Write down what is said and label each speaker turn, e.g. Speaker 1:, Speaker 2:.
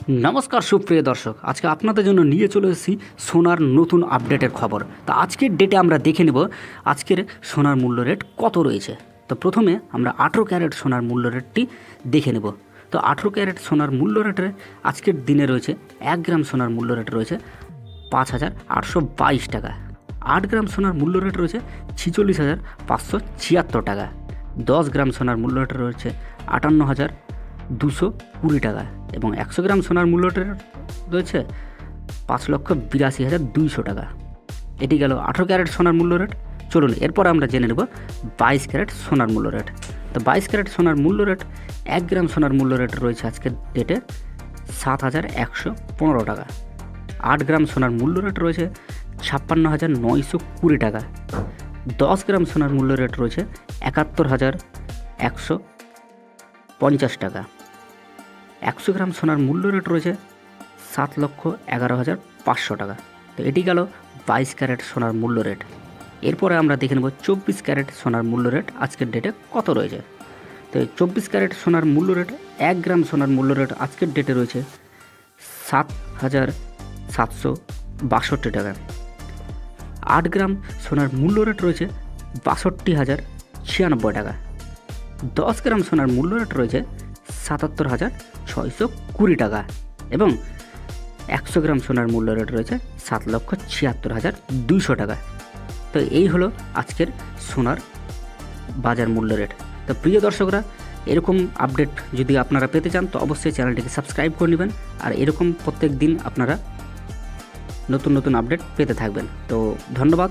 Speaker 1: नमस्कार सुप्रिय दर्शक आज के आपनाদের জন্য নিয়ে চলে এসেছি সোনার নতুন আপডেটের খবর। তো আজকের ডেটে আমরা দেখে নেব আজকের সোনার মূল্য রেট কত রয়েছে। তো প্রথমে আমরা 18 ক্যারেট সোনার মূল্য রেটটি দেখে নেব। তো 18 ক্যারেট সোনার মূল্য রেটে আজকের দিনে রয়েছে 1 গ্রাম সোনার মূল্য রেট রয়েছে 5822 টাকা। 8 গ্রাম সোনার মূল্য রেট রয়েছে 46576 টাকা। 10 গ্রাম সোনার মূল্য রেট রয়েছে 58220 টাকা এবং 100 গ্রাম সোনার মূল্য রয়েছে 5,82,200 টাকা। এটি গেল 18 ক্যারেট সোনার মূল্য রেট। চলুন এরপর আমরা জেনে নেব 22 ক্যারেট সোনার মূল্য রেট। তো 22 ক্যারেট সোনার মূল্য রেট 1 গ্রাম সোনার মূল্য রেট রয়েছে আজকের ডেটে 7,115 টাকা। 8 গ্রাম সোনার মূল্য রেট রয়েছে 56,920 টাকা। 10 গ্রাম সোনার মূল্য রেট রয়েছে 71,150 টাকা। 100 গ্রাম সোনার মূল্য রেট রয়েছে 7,11,500 টাকা। তো এটি গেল 22 ক্যারেট সোনার মূল্য রেট। এরপরে আমরা দেখে নেব 24 ক্যারেট সোনার মূল্য রেট আজকের ডেটে কত রয়েছে। তো 24 ক্যারেট সোনার মূল্য রেট 1 গ্রাম সোনার মূল্য রেট আজকের ডেটে রয়েছে 7,762 টাকা। 8 গ্রাম সোনার মূল্য রেট রয়েছে 62,096 টাকা। 10 গ্রাম সোনার মূল্য রেট রয়েছে 77,620 টাকা এবং 100 গ্রাম সোনার মূল্য রেট রয়েছে 7,76,200 টাকা। তো এই হলো আজকের সোনার বাজার মূল্য রেট। তো প্রিয় দর্শকরা, এরকম আপডেট যদি আপনারা পেতে চান তো অবশ্যই চ্যানেলটিকে সাবস্ক্রাইব করে নেবেন আর এরকম প্রত্যেক দিন আপনারা নতুন নতুন আপডেট পেতে থাকবেন। তো ধন্যবাদ।